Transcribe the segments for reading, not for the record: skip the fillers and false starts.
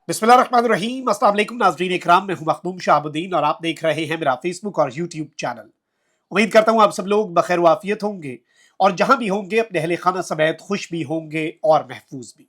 बिस्मिल्लाहिर्रहमानिर्रहीम। अस्सलाम वालेकुम नाज़रीन इकराम, मैं हूं मखदूम शाहबुद्दीन और आप देख रहे हैं मेरा फेसबुक और यूट्यूब चैनल। उम्मीद करता हूं आप सब लोग बखैर वाफियत होंगे और जहां भी होंगे अपने अहले खाना समेत खुश भी होंगे और महफूज भी।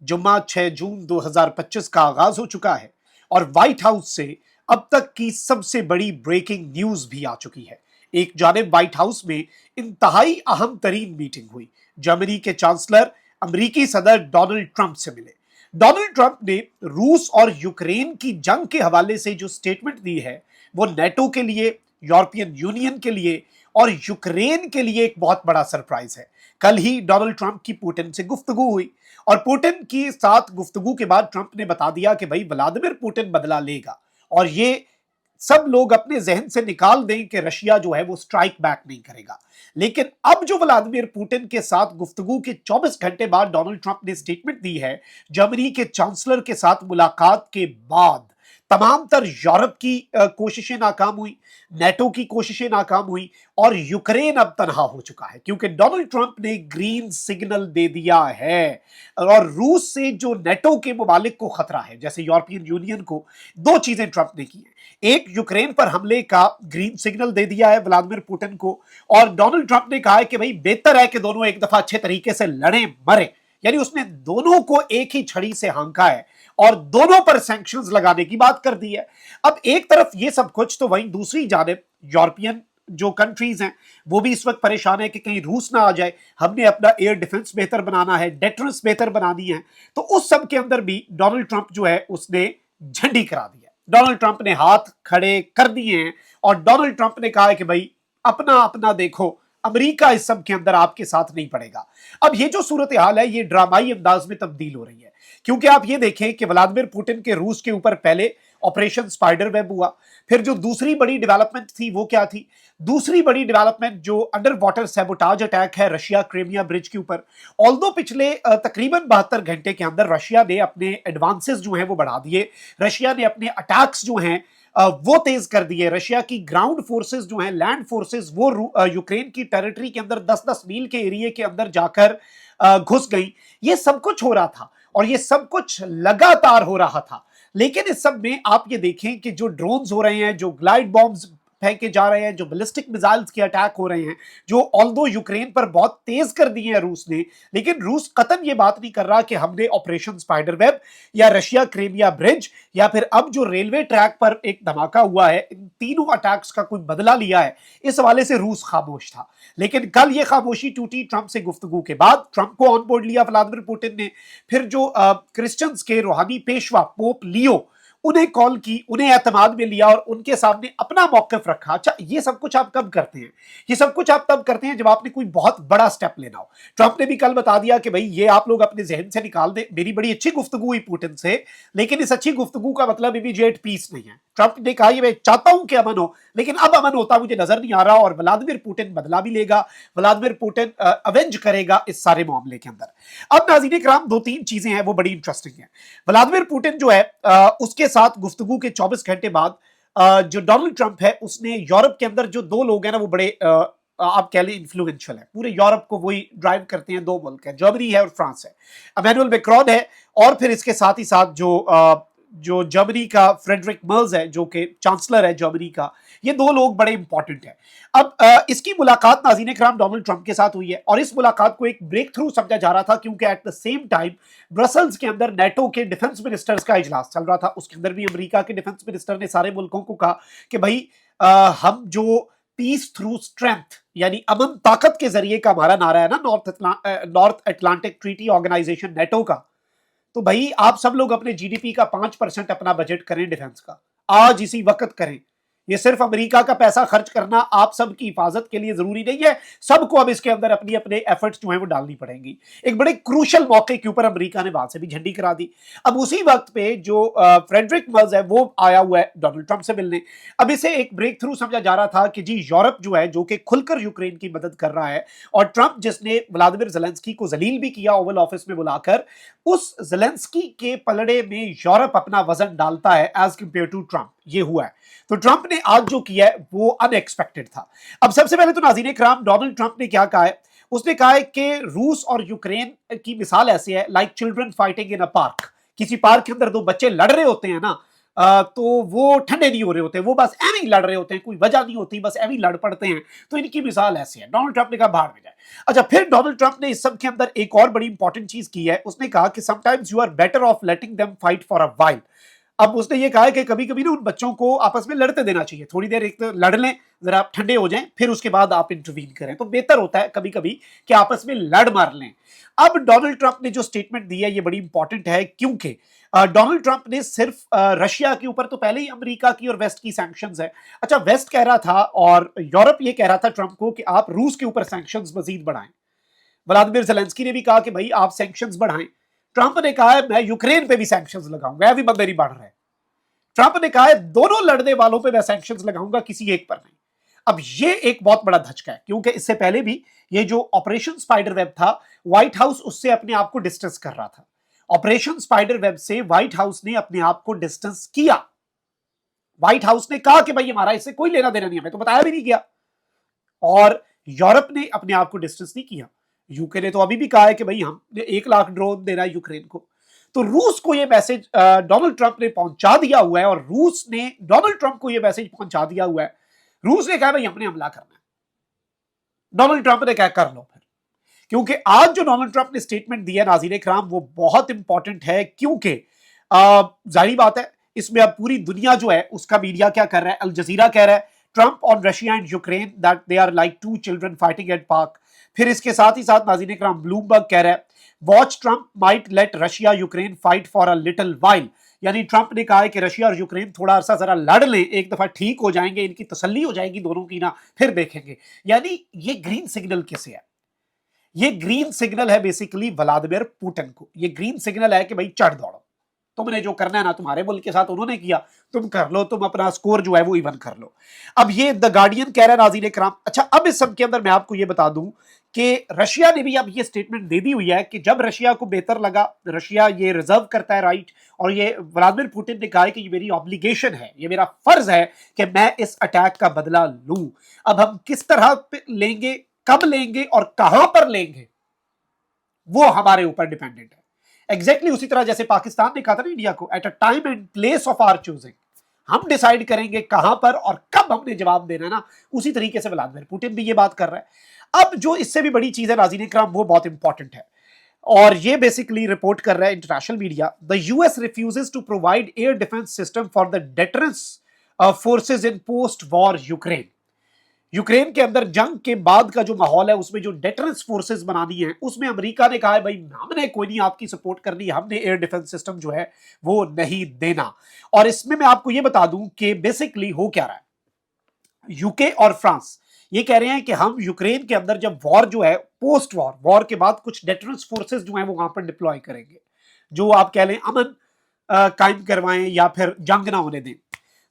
जुम्मा 6 जून 2025 का आगाज हो चुका है और व्हाइट हाउस से अब तक की सबसे बड़ी ब्रेकिंग न्यूज भी आ चुकी है। एक जानिब व्हाइट हाउस में इंतहाई अहम तरीन मीटिंग हुई। जर्मनी के चांसलर अमरीकी सदर डोनाल्ड ट्रंप से मिले। डोनाल्ड ट्रंप ने रूस और यूक्रेन की जंग के हवाले से जो स्टेटमेंट दी है वो नेटो के लिए, यूरोपियन यूनियन के लिए और यूक्रेन के लिए एक बहुत बड़ा सरप्राइज है। कल ही डोनाल्ड ट्रंप की पुतिन से गुफ्तगू हुई और पुतिन की साथ गुफ्तगू के बाद ट्रंप ने बता दिया कि भाई व्लादिमीर पुतिन बदला लेगा और ये सब लोग अपने जहन से निकाल दें कि रशिया जो है वो स्ट्राइक बैक नहीं करेगा। लेकिन अब जो व्लादिमीर पुतिन के साथ गुफ्तगू के 24 घंटे बाद डोनाल्ड ट्रंप ने स्टेटमेंट दी है, जर्मनी के चांसलर के साथ मुलाकात के बाद तमाम तर यूरोप की कोशिशें नाकाम हुई, नेटो की कोशिशें नाकाम हुई और यूक्रेन अब तनहा हो चुका है क्योंकि डोनाल्ड ट्रंप ने ग्रीन सिग्नल दे दिया है। और रूस से जो नेटो के मुमालिक को खतरा है, जैसे यूरोपियन यूनियन को, दो चीजें ट्रंप ने की हैं। एक, यूक्रेन पर हमले का ग्रीन सिग्नल दे दिया है व्लादिमीर पुतिन को, और डोनाल्ड ट्रंप ने कहा है कि भाई बेहतर है कि दोनों एक दफा अच्छे तरीके से लड़े मरे। यानी उसने दोनों को एक ही छड़ी से हांका है और दोनों पर सैंक्शंस लगाने की बात कर दी है। अब एक तरफ ये सब कुछ, तो वहीं दूसरी जानिब यूरोपियन जो कंट्रीज हैं वो भी इस वक्त परेशान है कि कहीं रूस ना आ जाए। हमने अपना एयर डिफेंस बेहतर बनाना है, डेटरेंस बेहतर बनानी है। तो उस सब के अंदर भी डोनाल्ड ट्रंप जो है उसने झंडी करा दी है। डोनाल्ड ट्रंप ने हाथ खड़े कर दिए हैं और डोनाल्ड ट्रंप ने कहा है कि भाई अपना अपना देखो, अमेरिका इस सब के अंदर आपके साथ नहीं पड़ेगा। अब ये जो सूरत हाल है ये ड्रामाई अंदाज में तब्दील हो रही है क्योंकि आप ये देखें कि व्लादिमीर पुतिन के रूस के ऊपर पहले ऑपरेशन स्पाइडर वेब हुआ। फिर जो दूसरी बड़ी डेवलपमेंट थी वो क्या थी? दूसरी बड़ी डेवलपमेंट जो अंडर वाटर सैबोटाज अटैक है रशिया क्रीमिया ब्रिज के ऊपर। ऑल्दो पिछले तकरीबन 72 घंटे के अंदर रशिया ने अपने एडवांसेस जो हैं वो बढ़ा दिए, रशिया ने अपने अटैक्स जो हैं वो तेज कर दिए। रशिया की ग्राउंड फोर्सेस जो हैं, लैंड फोर्सेस, वो यूक्रेन की टेरिटरी के अंदर 10-10 मील के एरिया के अंदर जाकर घुस गई। ये सब कुछ हो रहा था और ये सब कुछ लगातार हो रहा था। लेकिन इस सब में आप ये देखें कि जो ड्रोन्स हो रहे हैं, जो ग्लाइड बॉम्ब्स फेंके जा रहे हैं, जो बैलिस्टिक मिसाइल्स के अटैक हो रहे हैं, जो ऑल्दो यूक्रेन पर बहुत तेज कर दिए हैं रूस ने, लेकिन रूस कतई ये बात नहीं कर रहा कि हमने ऑपरेशन स्पाइडर वेब या रशिया क्रीमिया ब्रिज या फिर अब जो रेलवे ट्रैक पर एक धमाका हुआ है, इन तीनों अटैक्स का कोई बदला लिया है। इस हवाले से रूस खामोश था। लेकिन कल ये खामोशी टूटी ट्रंप से गुफ्तगू के बाद। ट्रंप को ऑन बोर्ड लिया व्लादिमीर पुतिन ने। फिर जो क्रिश्चियंस के रूहानी पेशवा पोप लियो, उन्हें कॉल की, उन्हें एतमाद में लिया और उनके सामने अपना मौकफ रखा। अच्छा, ये सब कुछ आप कब करते हैं? ये सब कुछ आप तब करते हैं जब आपने कोई बहुत बड़ा स्टेप लेना हो। ट्रंप ने भी कल बता दिया कि भाई ये आप लोग अपने जहन से निकाल दें, मेरी बड़ी अच्छी गुफ्तगू हुई पुतिन से, लेकिन इस अच्छी गुफ्तगू का मतलब इमीडिएट पीस नहीं है। ट्रंप ने कहा ये मैं चाहता हूं कि अमन हो, लेकिन अब अमन होता मुझे नजर नहीं आ रहा और व्लादिमीर पुतिन बदला भी लेगा, व्लादिमीर पुतिन अवेंज करेगा इस सारे मामले के अंदर। अब नाज़रीन इकराम, दो तीन चीजें हैं वो बड़ी इंटरेस्टिंग हैं। व्लादिमीर पुतिन जो है उसके साथ गुफ्तगू के 24 घंटे बाद जो डोनाल्ड ट्रंप है उसने यूरोप के अंदर जो दो लोग हैं ना वो बड़े आप कह लें इन्फ्लुएंशियल है। पूरे यूरोप को वही ड्राइव करते हैं। दो मुल्क है, जर्मनी है और फ्रांस है। इमैनुअल मैक्रोन है और फिर इसके साथ ही साथ जो जर्मनी का फ्रेडरिक मर्ज है जो कि चांसलर है जर्मनी का। ये दो लोग बड़े इंपॉर्टेंट हैं। अब इसकी मुलाकात नाज़रीन इकराम डोनाल्ड ट्रंप के साथ हुई है और इस मुलाकात को एक ब्रेक थ्रू समझा जा रहा था क्योंकि at the same time Brussels के अंदर नेटो के डिफेंस मिनिस्टर्स का इजलास चल रहा था। उसके अंदर भी अमेरिका के डिफेंस मिनिस्टर ने सारे मुल्कों को कहा कि भाई हम जो पीस थ्रू स्ट्रेंथ यानी अमन ताकत के जरिए का हमारा नारा है ना, North Atlantic Treaty Organization NATO का, तो भाई आप सब लोग अपने जीडीपी का 5% अपना बजट करें डिफेंस का, आज इसी वक्त करें। ये सिर्फ अमेरिका का पैसा खर्च करना आप सबकी हिफाजत के लिए जरूरी नहीं है। सबको अब इसके अंदर अपनी अपने एफर्ट्स जो है वो डालनी पड़ेंगी। एक बड़े क्रूशल मौके के ऊपर अमेरिका ने वहां से भी झंडी करा दी। अब उसी वक्त पे जो फ्रेडरिक मर्ज है वो आया हुआ है डोनाल्ड ट्रंप से मिलने। अब इसे एक ब्रेक थ्रू समझा जा रहा था कि जी यूरोप जो है जो कि खुलकर यूक्रेन की मदद कर रहा है और ट्रंप जिसने व्लादिमीर ज़ेलेंस्की को जलील भी किया ओवल ऑफिस में बुलाकर, उस ज़ेलेंस्की के पलड़े में यूरोप अपना वजन डालता है एज कंपेयर टू ट्रंप। ये हुआ है। तो ट्रंप ने आज जो किया है वो अनएक्सपेक्टेड था। अब सबसे पहले तो नाज़रीन इकराम, डोनाल्ड ट्रंप ने क्या कहा है? उसने कहा है कि रूस और यूक्रेन की मिसाल ऐसे है like children fighting in a park, किसी पार्क के अंदर दो बच्चे लड़ रहे होते हैं ना, तो वो ठंडे नहीं हो रहे होते, वो बस एवं ही लड़ रहे होते हैं, कोई वजह नहीं होती, बस एवं ही लड़ पड़ते हैं। तो इनकी मिसाल ऐसी है। डोनाल्ड ट्रंप ने कहा भाड़ में जाए। अच्छा, फिर डोनाल्ड ट्रंप ने इस सब के अंदर एक और बड़ी इंपॉर्टेंट चीज की है। उसने कहा कि sometimes you are better off letting them fight for a while. अब उसने ये कहा है कि कभी कभी ना उन बच्चों को आपस में लड़ते देना चाहिए, थोड़ी देर एक तो लड़ लें, जरा आप ठंडे हो जाएं, फिर उसके बाद आप इंटरवीन करें, तो बेहतर होता है कभी कभी कि आपस में लड़ मार लें। अब डोनाल्ड ट्रंप ने जो स्टेटमेंट दी है ये बड़ी इंपॉर्टेंट है, क्योंकि डोनाल्ड ट्रंप ने सिर्फ रशिया के ऊपर तो पहले ही अमेरिका की और वेस्ट की सैंक्शंस है। अच्छा, वेस्ट कह रहा था और यूरोप ये कह रहा था ट्रंप को कि आप रूस के ऊपर सैंक्शंस मजीद बढ़ाएं। व्लादिमीर ज़ेलेंस्की ने भी कहा कि भाई आप सैंक्शंस बढ़ाएं। ट्रंप ने कहा है मैं यूक्रेन पे भी सैंक्शंस लगाऊंगा, अभी बंदे नहीं बढ़ रहे। ट्रंप ने कहा है दोनों लड़ने वालों पे मैं सैंक्शंस लगाऊंगा, किसी एक पर नहीं। अब ये एक बहुत बड़ा धचका है, क्योंकि इससे पहले भी ये जो ऑपरेशन स्पाइडर वेब था, व्हाइट हाउस उससे अपने आप को डिस्टेंस कर रहा था। ऑपरेशन स्पाइडर वेब से व्हाइट हाउस ने अपने आप को डिस्टेंस किया। व्हाइट हाउस ने कहा कि भाई हमारा इससे कोई लेना देना नहीं है, मैं तो बताया भी नहीं किया। और यूरोप ने अपने आप को डिस्टेंस नहीं किया। यूके ने तो अभी भी कहा है कि भाई हम 1 लाख ड्रोन देना है यूक्रेन को। तो रूस को ये मैसेज डोनाल्ड ट्रंप ने पहुंचा दिया हुआ है, और रूस ने डोनाल्ड ट्रंप को ये मैसेज पहुंचा दिया हुआ है। रूस ने कहा भाई हमने हमला करना है। डोनाल्ड ट्रंप ने कहा कर लो फिर, क्योंकि आज जो डोनाल्ड ट्रंप ने स्टेटमेंट दिया नाज़रीन इकराम वो बहुत इंपॉर्टेंट है, क्योंकि जाहिर बात है इसमें अब पूरी दुनिया जो है उसका मीडिया क्या कर रहा है। अल जजीरा कह रहा है Trump on Russia and Ukraine that they are like 2 children fighting at park. फिर इसके साथ ही साथ नाज़रीन इकराम ब्लूमबर्ग कह रहा है watch Trump might let Russia Ukraine fight for a little while. यानी ट्रंप ने कहा है कि रशिया और यूक्रेन थोड़ा अरसा जरा लड़ लें, एक दफा ठीक हो जाएंगे, इनकी तसल्ली हो जाएगी दोनों की ना, फिर देखेंगे। यानी ये ग्रीन सिग्नल किसे है? ये ग्रीन सिग्नल है बेसिकली व्लादिमीर पुतिन को। ये ग्रीन सिग्नल है कि भाई चढ़ दौड़ो, तुमने जो करना है ना तुम्हारे मुल्क के साथ उन्होंने किया, तुम कर लो, तुम अपना स्कोर जो है वो इवन कर लो। अब ये द गार्डियन कह रहा है नाज़रीन इकराम। अच्छा, अब इस सब के अंदर मैं आपको ये बता दूं कि रशिया ने भी अब ये स्टेटमेंट दे दी हुई है कि जब रशिया को बेहतर लगा, रशिया ये रिजर्व करता है राइट, और ये व्लादिमीर पुतिन ने कहा है कि ये मेरी ऑब्लिगेशन है, ये मेरा फर्ज है कि मैं इस अटैक का बदला लूं। अब हम किस तरह पे लेंगे, कब लेंगे और कहां पर लेंगे, वो हमारे ऊपर डिपेंडेंट है। एग्जैक्टली उसी तरह जैसे पाकिस्तान ने कहा था ना इंडिया को, at a time and place of our choosing, हम डिसाइड करेंगे कहां पर और कब हमने जवाब देना है ना, उसी तरीके से व्लादिमीर पुतिन भी ये बात कर रहा है। अब जो इससे भी बड़ी चीज है नाज़रीन इकराम, वो बहुत इंपॉर्टेंट है, और ये बेसिकली रिपोर्ट कर रहा है international media. The US refuses to provide air defence system for the deterrence forces in post war Ukraine. Ukraine के अंदर जंग के बाद का जो माहौल है उसमें जो डेटरेंस फोर्सेस बनानी है, उसमें अमेरिका ने कहा है भाई हमने कोई नहीं आपकी सपोर्ट करनी, हमने एयर डिफेंस सिस्टम जो है वो नहीं देना। और इसमें मैं आपको ये बता दूं कि बेसिकली हो क्या रहा है, यूके और फ्रांस ये कह रहे हैं कि हम यूक्रेन के अंदर जब वॉर जो है, पोस्ट वॉर, वॉर के बाद कुछ डेटरेंस फोर्सेस जो है वो वहां पर डिप्लॉय करेंगे, जो आप कह लें अमन कायम करवाएं या फिर जंग ना होने दें।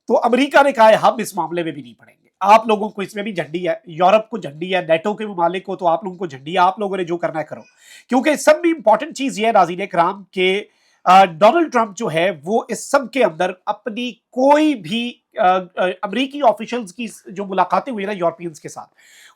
तो अमेरिका ने कहा है हम इस मामले में भी नहीं पड़ेंगे, आप लोगों को इसमें भी झंडी है, यूरोप को झंडी है, नेटो के ममालिक को, तो आप लोगों को झंडी है, आप लोगों ने जो करना है करो। क्योंकि इस सब में इंपॉर्टेंट चीज ये है नाज़रीन इकराम के डोनाल्ड ट्रंप जो है वो इस सब के अंदर अपनी कोई भी अमेरिकी ऑफिशियल्स की जो मुलाकातें हुई ना यूरोपियंस के साथ,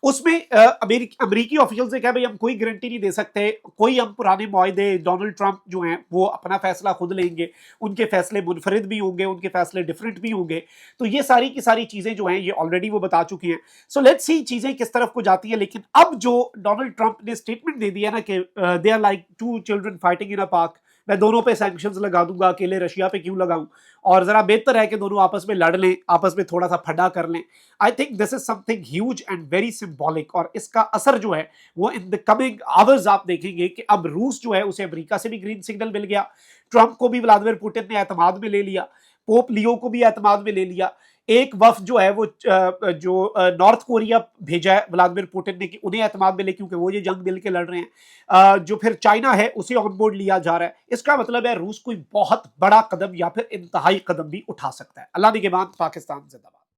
उसमें अमेरिकी ऑफिशियल्स ने कहा भाई हम कोई गारंटी नहीं दे सकते, कोई हम पुराने मुआहदे, डोनाल्ड ट्रंप जो हैं वो अपना फैसला खुद लेंगे, उनके फैसले मुनफरिद भी होंगे, उनके फैसले डिफरेंट भी होंगे। तो ये सारी की सारी चीजें जो हैं ये ऑलरेडी वो बता चुकी हैं। सो लेट्स सी चीजें किस तरफ को जाती है। लेकिन अब जो डोनाल्ड ट्रंप ने स्टेटमेंट दे दिया ना कि they are like 2 children fighting in a park, मैं दोनों पे सैंक्शंस लगा दूंगा, अकेले रशिया पे क्यों लगाऊं, और जरा बेहतर है कि दोनों आपस में लड़ लें, आपस में थोड़ा सा फड्डा कर लें। I think this is something huge and very symbolic, और इसका असर जो है वो इन द कमिंग आवर्स आप देखेंगे कि अब रूस जो है उसे अमेरिका से भी ग्रीन सिग्नल मिल गया, ट्रंप को भी व्लादिमीर पुतिन ने एतमाद में ले लिया, पोप लियो को भी एतमाद में ले लिया। एक वफ्द जो है वो जो नॉर्थ कोरिया भेजा है व्लादिमीर पुतिन ने कि उन्हें एतमाद मिले, क्योंकि वो ये जंग मिल के लड़ रहे हैं। जो फिर चाइना है उसे ऑन बोर्ड लिया जा रहा है। इसका मतलब है रूस कोई बहुत बड़ा कदम या फिर इंतहाई कदम भी उठा सकता है। अल्लाह निगहबान। पाकिस्तान जिंदाबाद।